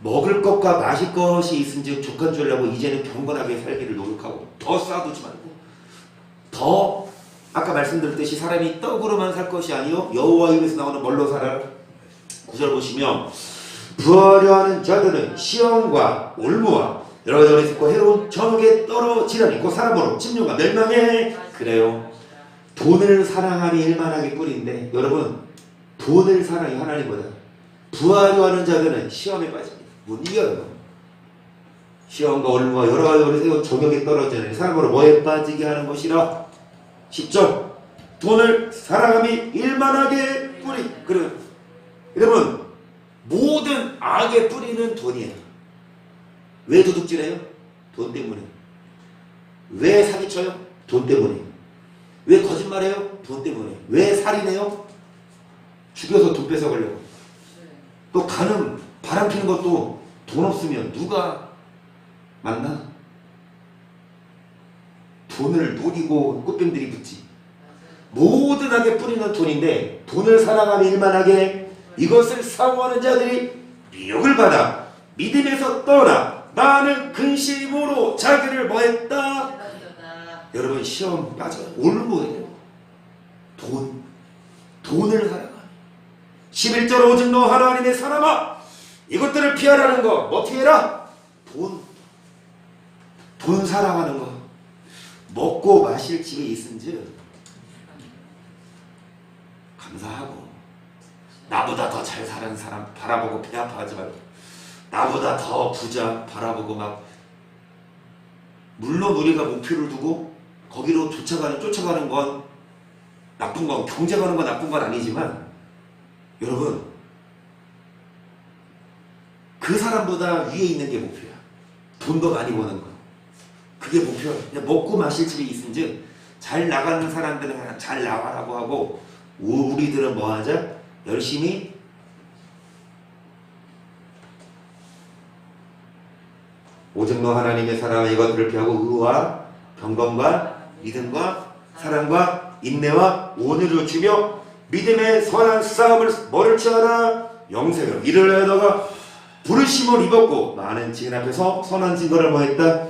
먹을 것과 마실 것이 있은즉 족한 줄 알고 이제는 경건하게 살기를 노력하고 더 쌓아두지 말고 더 아까 말씀드렸듯이 사람이 떡으로만 살 것이 아니요 여호와 입에서 나오는 뭘로 살아? 9절 보시면 부하려 하는 자들은 시험과 올무와 여러 가지 듣고 해로운 정욕에 떨어지라니 곧 사람으로 침륜과 멸망에 그래요. 돈을 사랑함이 일만하게 뿌리인데 여러분 돈을 사랑이 하나님보다 부하려 하는 자들은 시험에 빠집니다. 못 이겨요. 시험과 얼마 여러 가지 정욕에 떨어지는 사람으로 뭐에 빠지게 하는 것이라 10절 돈을 사랑함이 일만하게 뿌리. 그럼 여러분 모든 악의 뿌리는 돈이에요. 왜 도둑질해요? 돈 때문에. 왜 사기쳐요? 돈 때문에. 왜 거짓말해요? 돈 때문에. 왜 살인해요? 죽여서 돈 뺏어가려고. 또 가는 바람 피는 것도 돈 없으면 누가 만나? 돈을 노리고 꽃뱀들이 붙지. 모든 악의 뿌리는 돈인데 돈을 사랑하며 일만하게 이것을 사모하는 자들이 미혹을 받아 믿음에서 떠나 많은 근심으로 자기를 뭐했다? 여러분 시험 빠져요. 오는 거예요. 돈을 사랑하며 11절 오직 너 하나님의 사람아 이것들을 피하라는 거 어떻게 해라? 돈 사랑하는 거 먹고 마실 집에 있은즉 감사하고 나보다 더 잘 사는 사람 바라보고 배 아파하지 말고 나보다 더 부자 바라보고 막 물론 우리가 목표를 두고 거기로 쫓아가는 건 나쁜 건 경쟁하는 건 나쁜 건 아니지만 여러분 그 사람보다 위에 있는 게 목표야. 돈 더 많이 버는 거 그게 목표야. 그냥 먹고 마실 집에 있은즉 잘 나가는 사람들은 그냥 잘 나가라고 하고 우리들은 뭐 하자? 열심히 오직 너 하나님의 사랑하 이것들을 피하고 의와 경건과 믿음과 사랑과 인내와 온유를 주며 믿음의 선한 싸움을 뭐를 취하라? 영생을 이를 하다가 부르심을 입었고 많은 증인 앞에서 선한 증거를 뭐 했다?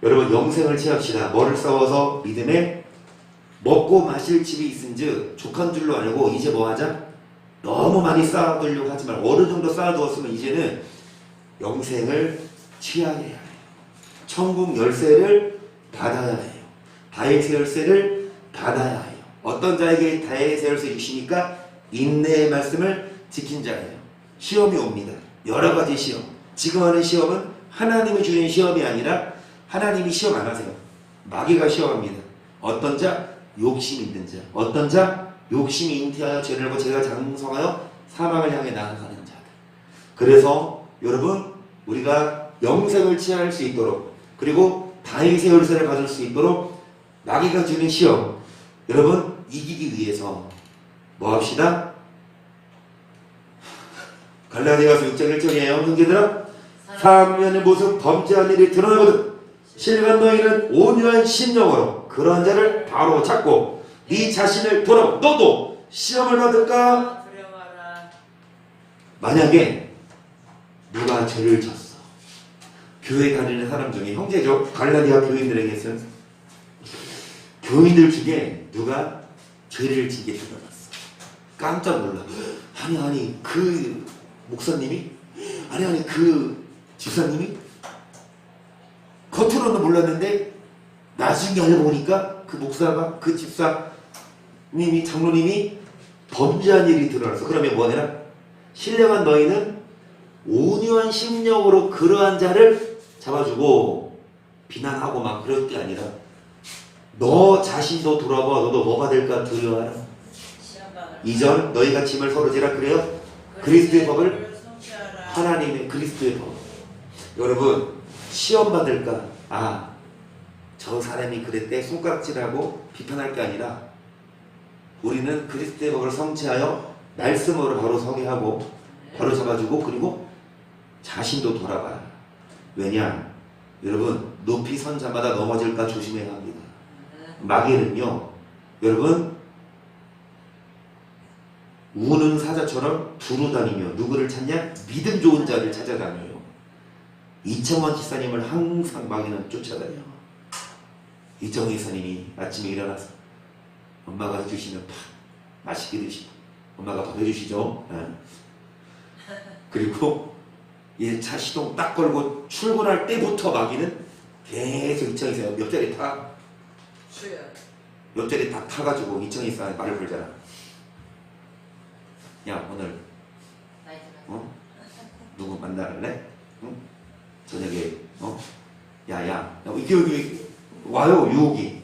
여러분 영생을 취합시다. 뭐를 싸워서? 믿음에 먹고 마실 집이 있은즉 족한 줄로 알고 이제 뭐 하자? 너무 많이 쌓아두려고 하지 말고 어느 정도 쌓아두었으면 이제는 영생을 취하게 해야 해요. 천국 열쇠를 받아야 해요. 다윗의 열쇠를 받아야 해요. 어떤 자에게 다윗의 열쇠 주시니까 인내의 말씀을 지킨 자예요. 시험이 옵니다. 여러 가지 시험. 지금 하는 시험은 하나님이 주는 시험이 아니라 하나님이 시험 안 하세요. 마귀가 시험합니다. 어떤 자? 욕심 있는 자. 어떤 자? 욕심이 잉태하여 죄를 하고 죄가 장성하여 사망을 향해 나아가는 자들. 그래서 여러분 우리가 영생을 취할 수 있도록 그리고 다윗의 열쇠를 받을 수 있도록 마귀가 주는 시험 여러분 이기기 위해서 뭐 합시다? 갈라디아서 6장 1절이에요. 형제들아 사면의 모습 범죄한 일이 드러나거든 실간 너희는 온유한 심령으로 그러한 자를 바로 잡고 네 자신을 돌아보. 너도 시험을 받을까? 만약에 누가 죄를 졌어. 교회 다니는 사람 중에 형제죠. 갈라디아 교인들에게서는 교인들 중에 누가 죄를 지게 드러났어. 깜짝 놀라. 아니 그 목사님이? 아니 그 집사님이? 겉으로는 몰랐는데 나중에 알고 보니까 그 목사가 그 집사님이 장로님이 범죄한 일이 드러났어. 그러면 뭐냐? 신령한 너희는 온유한 심령으로 그러한 자를 잡아주고 비난하고 막 그럴 게 아니라 너 자신도 돌아봐. 너도 뭐가 될까 두려워하라. 2절 너희가 짐을 서로 지라. 그래요? 그리스도의 법을 하나님의 그리스도의 법. 여러분 시험 받을까? 저 사람이 그랬대 손가락질하고 비판할 게 아니라 우리는 그리스도의 법을 성취하여 말씀으로 바로 서게 하고 바로 잡아주고 그리고 자신도 돌아봐라. 왜냐? 여러분 높이 선 자마다 넘어질까 조심해야 합니다. 마귀는요 여러분 우는 사자처럼 두루 다니며 누구를 찾냐? 믿음 좋은 자를 찾아다녀요. 이청원 집사님을 항상 마귀는 쫓아다녀요. 이청원 집사님이 아침에 일어나서 엄마가 해주시는 밥 맛있게 드시고 엄마가 밥 해주시죠. 그리고 차 시동 딱 걸고 출근할 때부터 마귀는 계속 이청원 집사님 옆자리 타. 옆자리 다 타가지고 이청이 싸 말을 걸잖아. 야 오늘 누구 만나갈래? 응? 저녁에 야야 여기 와요 유혹이.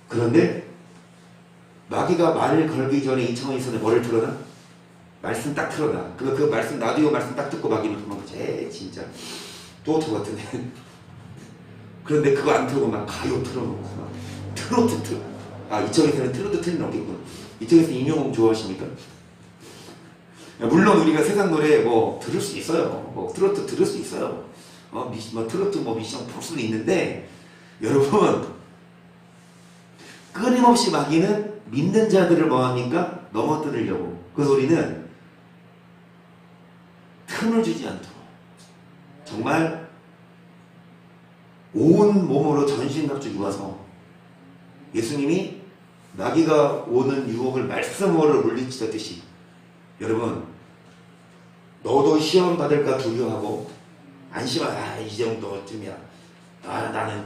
그런데 마귀가 말을 걸기 전에 이청이 손에 뭐를 틀어놔? 말씀 딱 틀어놔. 그 말씀 라디오 말씀 딱 듣고 마귀는 도망가지. 진짜 또저 같은데. 그런데 그거 안 틀고 막 가요 틀어놓고 막 트로트 틀어. 이쪽에서는 트로트 틀린 없겠군. 이쪽에서 임영웅 좋아하십니까? 물론 우리가 세상 노래 뭐 들을 수 있어요. 뭐 트로트 들을 수 있어요. 트로트 뭐 미션 볼 수는 있는데 여러분 끊임없이 마귀는 믿는 자들을 뭐합니까? 넘어뜨리려고. 그래서 우리는 틈을 주지 않도록 정말 온 몸으로 전신갑주고 와서 예수님이 마귀가 오는 유혹을 말씀으로 물리치듯이 여러분 너도 시험 받을까 두려워하고 안심하라. 이 정도쯤이야. 나는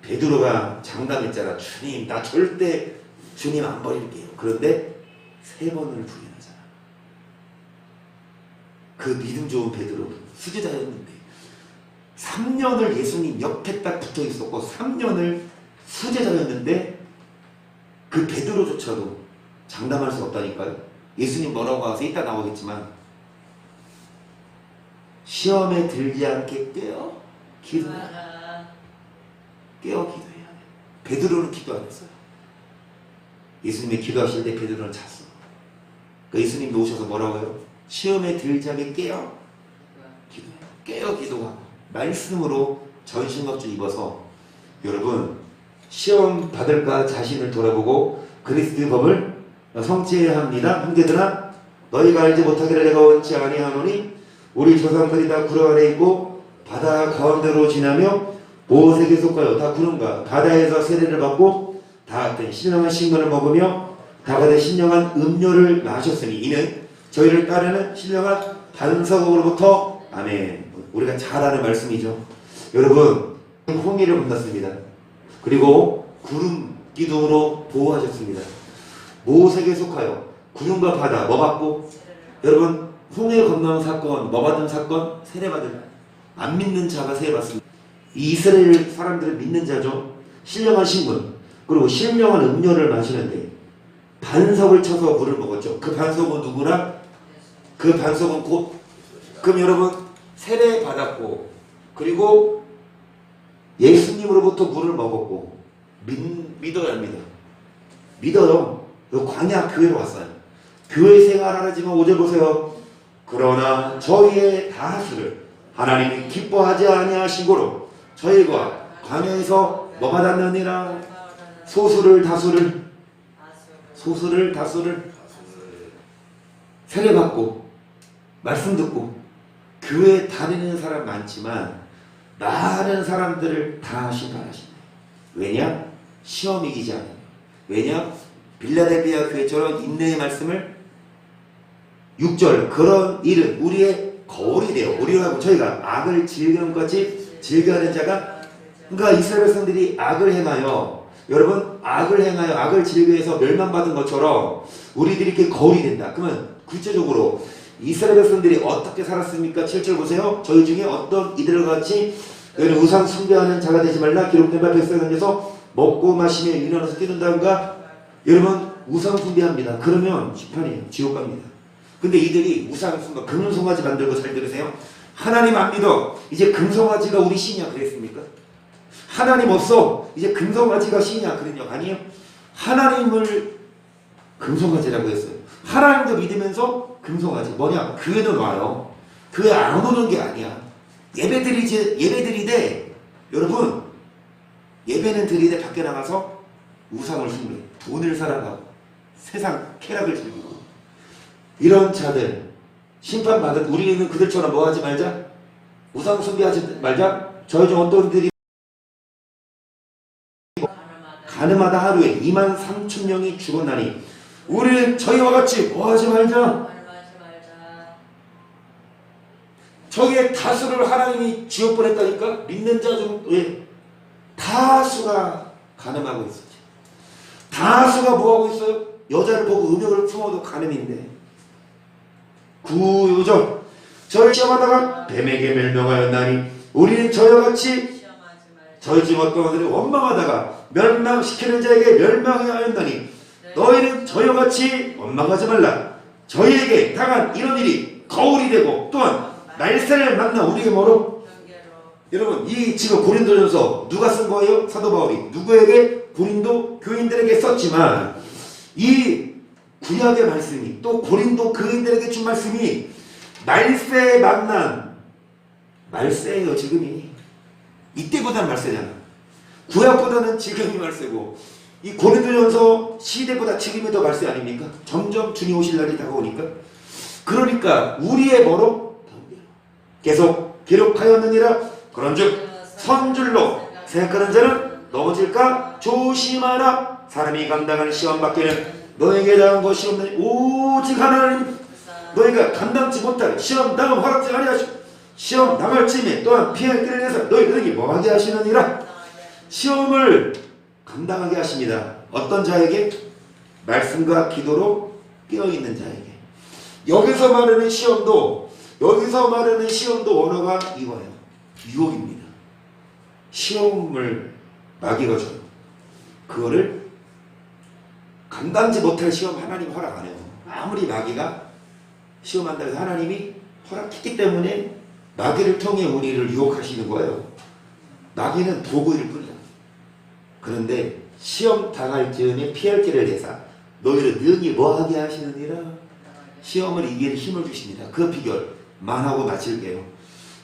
베드로가 장담했잖아. 주님 나 절대 주님 안 버릴게요. 그런데 3번을 부인하잖아. 그 믿음 좋은 베드로 수제자였는데 3년을 예수님 옆에 딱 붙어 있었고 3년을 수제자였는데 그 베드로조차도 장담할 수 없다니까요. 예수님 뭐라고 하서 이따 나오겠지만 시험에 들지 않게 깨어 기도해야 깨어 기도해야 돼. 베드로는 기도 안 했어요. 예수님이 기도하실 때 베드로는 잤어. 그러니까 예수님도 오셔서 뭐라고 해요? 시험에 들지 않게 깨어 기도해. 깨어 기도하고 말씀으로 전신갑주 입어서 여러분 시험 받을까 자신을 돌아보고 그리스도의 법을 성취해야 합니다. 형제들아 너희가 알지 못하기를 내가 원치 아니하노니 우리 조상들이 다 구름 아래 있고 바다 가운데로 지나며 모색에 속하여 다 구름과 바다에서 세례를 받고 다 같은 신령한 신건을 먹으며 다 같은 신령한 음료를 마셨으니 이는 저희를 따르는 신령한 반석으로부터 아멘. 우리가 잘 아는 말씀이죠. 여러분 홍해를 건넜습니다. 그리고 구름 기둥으로 보호하셨습니다. 모색에 속하여 구름과 바다 뭐 받고 여러분 홍해 건너는 사건 뭐 받은 사건? 세례받은 안 믿는 자가 세례받습니다. 이 이스라엘 사람들은 믿는 자죠. 신령한 신분 그리고 신령한 음료를 마시는데 반석을 쳐서 물을 먹었죠. 그 반석은 누구나? 그 반석은 곧 그럼 여러분 세례 받았고 그리고 예수님으로부터 물을 먹었고 믿어요 안 믿어요? 믿어요. 광야 교회로 왔어요. 교회 생활하지만 5절 보세요. 그러나 저희의 다수를 하나님이 기뻐하지 아니하시고로 저희가 광야에서 뭐 받았느니라? 소수를 다수를 세례받고 말씀 듣고 교회 다니는 사람 많지만 많은 사람들을 다 심판하신다. 왜냐? 시험 이기지 않아요. 왜냐? 빌라델비아 교회처럼 인내의 말씀을 6절 그런 일은 우리의 거울이 되어 우리하고 저희가 악을 즐기는 것같이 즐겨하는 자가 그러니까 이스라엘 백성들이 악을 행하여 여러분 악을 행하여 악을 즐겨해서 멸망받은 것처럼 우리들이 이렇게 거울이 된다. 그러면 구체적으로 이스라엘 백성들이 어떻게 살았습니까? 7절 보세요. 저희 중에 어떤 이들과 같이 너희는 우상 숭배하는 자가 되지 말라. 기록된 바 백성에 앉아서 먹고 마시며 일어나서 뛰는다는가? 여러분 우상 숭배합니다. 그러면 심판이에요. 지옥 갑니다. 근데 이들이 우상 숭배 금송아지 만들고 잘 들으세요. 하나님 안 믿어. 이제 금송아지가 우리 신이야 그랬습니까? 하나님 없어. 이제 금송아지가 신이야 그랬냐? 아니에요. 하나님을 금송아지라고 했어요. 하나님도 믿으면서 금송아지 뭐냐? 교회는 와요. 교회 안 오는 게 아니야. 예배드리되 여러분 예배는 드리되 밖에 나가서 우상을 숭배 돈을 살아가고 세상 쾌락을 즐기고 이런 자들 심판받은 우리는 그들처럼 뭐 하지 말자? 우상 숭배하지 말자? 저희 중 어떤 분들이 가늠하다 하루에 23,000명이 죽었나니 우리는 저희와 같이 뭐 하지 말자? 저기에 다수를 하나님이 지옥 보냈다니까? 믿는 자 중 왜? 다수가 가늠하고 있었지. 다수가 뭐하고 있어요? 여자를 보고 음욕을 품어도 가늠인데. 9절 저를 시험하다가 뱀에게 멸명하였나니 우리는 저와 같이 저희 중 어떤 것들을 원망하다가 멸망시키는 자에게 멸망하였나니 너희는 저와 같이 원망하지 말라. 저희에게 당한 이런 일이 거울이 되고 또한 날새를 만나 우리에게 뭐로? 여러분 이 지금 고린도전서 누가 쓴 거예요? 사도 바울이 누구에게? 고린도 교인들에게 썼지만 이 구약의 말씀이 또 고린도 교인들에게 준 말씀이 말세에 만난 말세예요. 지금이 이때보다는 말세잖아. 구약보다는 지금이 말세고 이 고린도전서 시대보다 지금이 더 말세 아닙니까? 점점 주님 오실 날이 다가오니까. 그러니까 우리의 뭐로? 계속 기록하였느니라. 그런즉 선줄로 생각하는 자는 넘어질까 조심하라. 사람이 감당하는 시험 밖에는 너에게 당한 것이 없느니 오직 하나님 너희가 감당치 못할 시험 당함 허락지 아니하시고 시험 당할 쯤에 또한 피할 길을 내서 너희들에게 뭐하게 하시느니라. 시험을 감당하게 하십니다. 어떤 자에게? 말씀과 기도로 깨어있는 자에게. 여기서 말하는 시험도 언어가 이거예요. 유혹입니다. 시험을 마귀가 줘요. 그거를 감당지 못할 시험 하나님 허락 안 해요. 아무리 마귀가 시험한다 해서 하나님이 허락했기 때문에 마귀를 통해 우리를 유혹하시는 거예요. 마귀는 도구일 뿐이야. 그런데 시험 당할 즈음에 피할 길을 내사 너희를 능히 뭐하게 하시느니라. 시험을 이길 힘을 주십니다. 그 비결 만하고 마칠게요.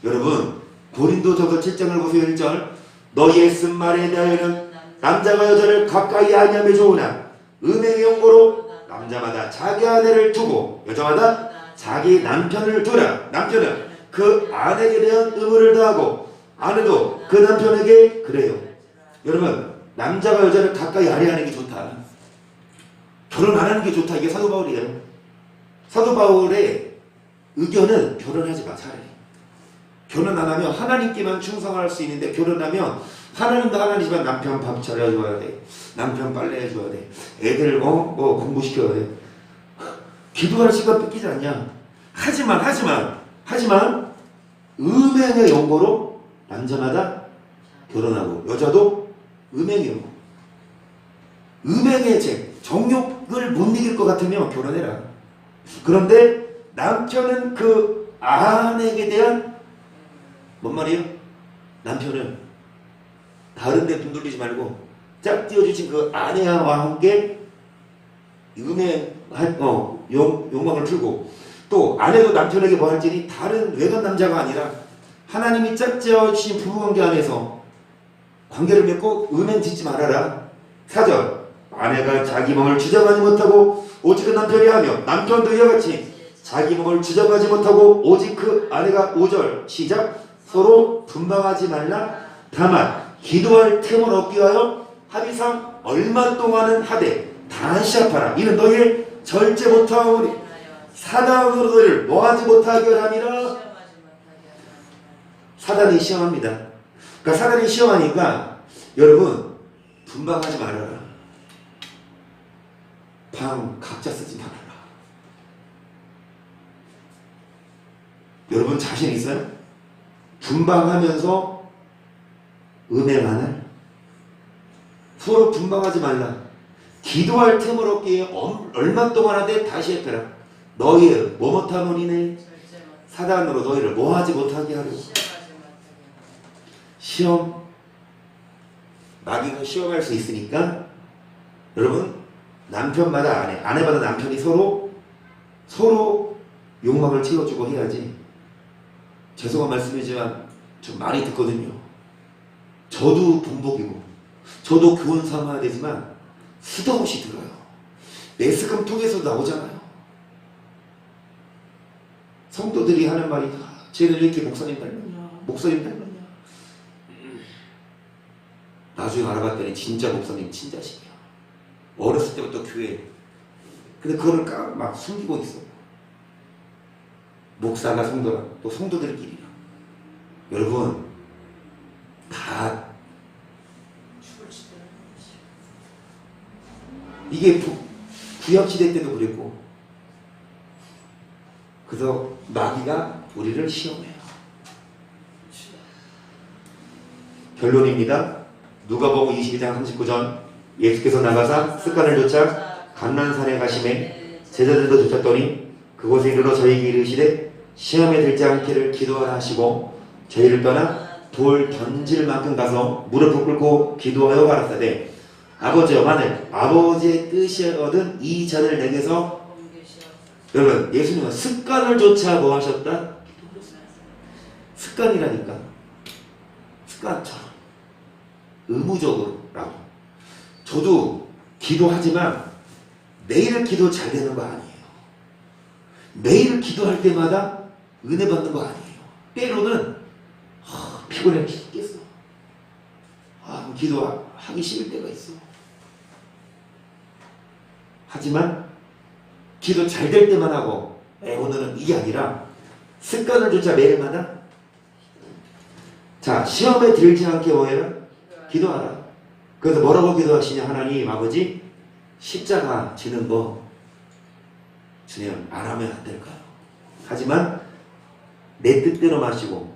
여러분 고린도전서 7장을 보세요. 1절 너희의 쓴 말에 대하여는 남자가 여자를 가까이 하냐며 좋으나 음행의 용고로 남자마다 자기 아내를 두고 여자마다 자기 남편을 두라. 남편은 그 아내에 대한 의무를 다하고 아내도 그 남편에게 그래요. 여러분 남자가 여자를 가까이 하려는 게 좋다. 결혼 안 하는 게 좋다. 이게 사도 바울이에요. 사도 바울의 의견은 결혼하지 마. 차라리 결혼 안 하면 하나님께만 충성할 수 있는데 결혼하면 하나님도 하나님이지만 남편 밥 차려줘야 돼. 남편 빨래 해줘야 돼. 애들 공부시켜야 돼. 기도할 시간 뺏기지 않냐. 하지만 음행의 용고로 남자마다 결혼하고 여자도 음행의 용고. 음행의 죄, 정욕을 못 이길 것 같으면 결혼해라. 그런데 남편은 그 아내에게 대한 뭔 말이에요? 남편은 다른 데 눈 돌리지 말고 짝 띄워주신 그 아내와 함께 욕망을 풀고 또 아내도 남편에게 뭐 할지니 다른 외간 남자가 아니라 하나님이 짝 띄워주신 부부관계 안에서 관계를 맺고 음행 짓지 말아라. 4절 아내가 자기 몸을 주장하지 못하고 오직 그 남편이 하며 남편도 이와 같이 자기 몸을 주장하지 못하고 오직 그 아내가 5절 시작 서로 분방하지 말라. 다만 기도할 틈을 얻기 위하여 합의상 얼마 동안은 하되 단시합하라. 이는 너희의 절제 못하오니 사단으로 너희를 뭐하지 못하게 함이라. 사단이 시험합니다. 그러니까 사단이 시험하니까 여러분 분방하지 말아라. 방 각자 쓰지 말아라. 여러분 자신 있어요? 분방하면서 음행하는 서로 분방하지 말라. 기도할 틈을 얻기에 얼마 동안 하되 다시 해펴라. 너희의 뭐 못하노니네 사단으로 너희를 뭐하지 못하게 하려고. 시험 마귀가 시험할 수 있으니까 여러분 남편마다 아내마다 남편이 서로 욕망을 채워주고 해야지. 죄송한 말씀이지만 좀 많이 듣거든요. 저도 본복이고 저도 교훈 삼아야 되지만 수도 없이 들어요. 매스컴 통해서도 나오잖아요. 성도들이 하는 말이 쟤는 왜 이렇게 목사님 닮았냐. 나중에 알아봤더니 진짜 목사님 친자식이야. 어렸을 때부터 교회. 근데 그거를 막 숨기고 있어. 목사가 성도랑 또 성도들끼리랑. 여러분 다 이게 구약시대 때도 그랬고, 그래서 마귀가 우리를 시험해요. 결론입니다. 누가복음 22장 39절, 예수께서 나가사 습관을 쫓아 감난산에 가시매 제자들도 쫓았더니 그곳에 이르러 저희에게 이르시되 시험에 들지 않기를 기도하라 하시고 저희를 떠나 돌 던질 만큼 가서 무릎을 꿇고 기도하여 가라사대 아버지여 만일 아버지의 뜻이거든 이 잔을 내게서. 여러분, 예수님은 습관을 쫓아 뭐 하셨다? 습관이라니까. 습관처럼 의무적으로라고. 저도 기도하지만 매일 기도 잘 되는 거 아니에요. 매일 기도할 때마다 은혜 받는 거 아니에요. 때로는 피곤해 죽겠어. 기도하기 싫을 때가 있어. 하지만 기도 잘 될 때만 하고 오늘은 이게 아니라 습관을 쫓아 매일마다. 자, 시험에 들지 않게 뭐해라? 기도하라. 그래서 뭐라고 기도하시냐? 하나님 아버지 십자가 지는 거 주님 안 하면 안 될까요? 하지만 내 뜻대로 마시고,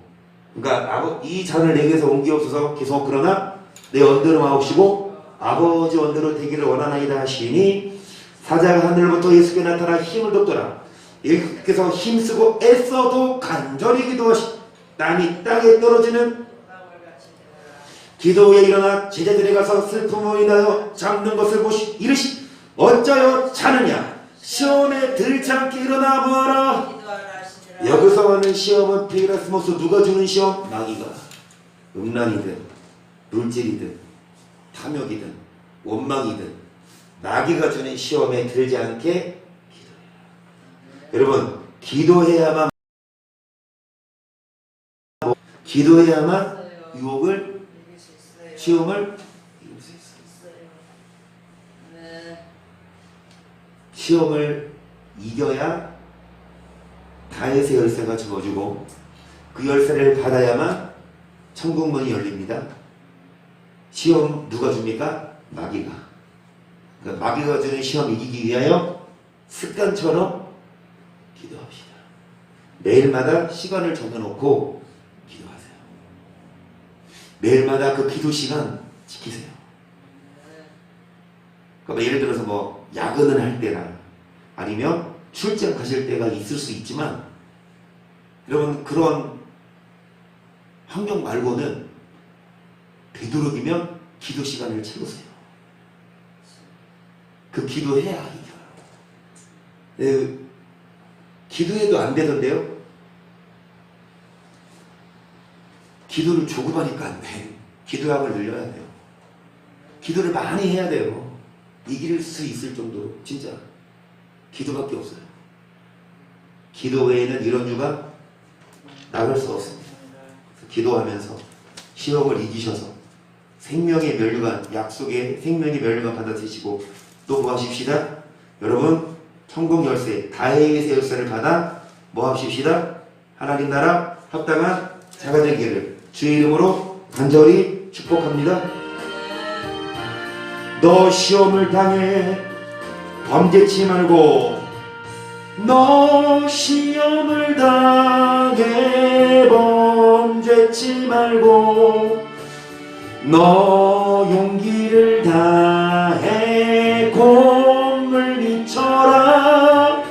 그러니까 이 잔을 내게서 옮기옵소서. 계속 그러나 내 원대로 마옵시고 아버지 원대로 되기를 원하나이다 하시니 사자가 하늘부터 예수께 나타나 힘을 돋더라. 예수께서 힘쓰고 애써도 간절히 기도하시 땀이 땅에 떨어지는 기도 후에 일어나 제자들에 가서 슬픔으로 인하여 잠든 것을 보시 이르시 어쩌여 자느냐 시험에 들지 않게 일어나 보아라. 여기서 하는 시험은 피그라스모스. 누가 주는 시험? 마귀가. 음란이든 물질이든 탐욕이든 원망이든 마귀가 주는 시험에 들지 않게 기도해라. 여러분, 기도해야만 유혹을, 시험을 이길 수 있어요. 시험을 이겨야 다윗의 열쇠가 주어지고 그 열쇠를 받아야만 천국문이 열립니다. 시험 누가 줍니까? 마귀가. 그러니까 마귀가 주는 시험 이기기 위하여 습관처럼 기도합시다. 매일마다 시간을 정해놓고 기도하세요. 매일마다 그 기도 시간 지키세요. 그러니까 예를 들어서 뭐 야근을 할 때나 아니면 출장 가실 때가 있을 수 있지만, 여러분 그런 환경 말고는 되도록이면 기도 시간을 채우세요. 그 기도해야 이겨요. 기도해도 안 되던데요? 기도를 조급하니까 안 돼. 기도량을 늘려야 돼요. 기도를 많이 해야 돼요. 이길 수 있을 정도로. 진짜 기도밖에 없어요. 기도 외에는 이런 유가 나갈 수 없습니다. 기도하면서 시험을 이기셔서 생명의 면류관, 약속의 생명의 면류관 받아드시고 또 뭐 하십시다? 여러분 천국 열쇠, 다윗의 열쇠를 받아 뭐 하십시다? 하나님 나라 합당한 자가 되기를 주의 이름으로 간절히 축복합니다. 너 시험을 당해 범죄치 말고, 너 시험을 당해 범죄치 말고, 너 용기를 다해 공을 비춰라.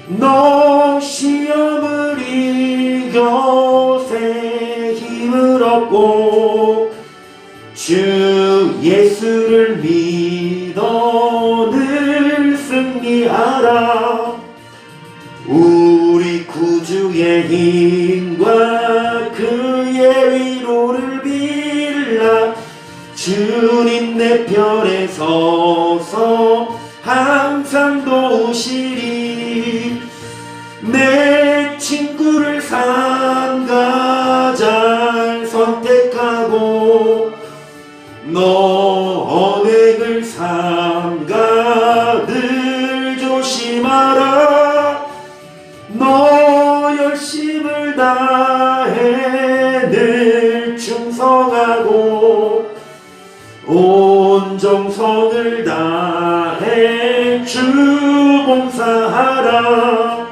너 시험을 이겨 새 힘을 얻고 주 예수를 믿어 늘 승리하라. 우리 구주의 힘과 그의 위로를 빌라. 주님 내 편에 서서 항상 도우시리. 내 친구를 삼가 잘 선택하고 너 언행을 삼가 늘 조심하라. 너 열심을 다해 늘 충성하고 온 정성을 다해 위해 주 봉사하라.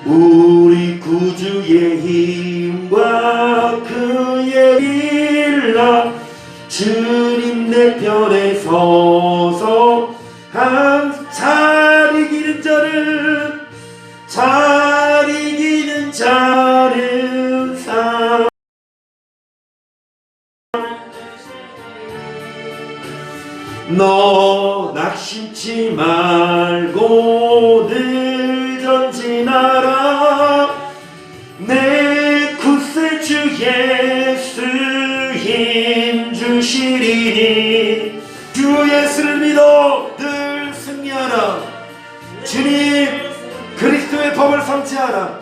우리 구주의 힘과 그의 일라 주님 내 편에 서서 잘 이기는 자는 사. 너 낙심치 말고 늘 전진하라. 내 구세주 예수 힘 주시리니. 주 예수를 믿어 늘 승리하라. 주님 그리스도의 법을 성취하라.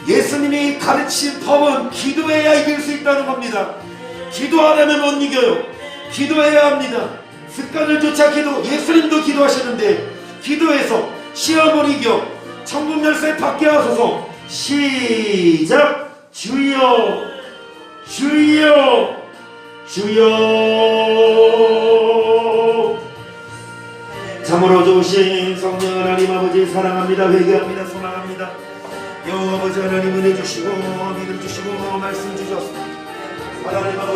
예수님이 가르친 법은 기도해야 이길 수 있다는 겁니다. 기도 안 하면 못 이겨요. 기도해야 합니다. 습관을 쫓아 예수님도 기도하시는데 기도해서 시험을 이겨 천국 열쇠 받게 하소서. 시작. 주여 주여 주여. 참으로 좋으신 성령 하나님 아버지 사랑합니다. 회개합니다. 소망합니다. 여호와 아버지 하나님 은혜 주시고 믿음 주시고 말씀 주셨습니다. 하나님 아버지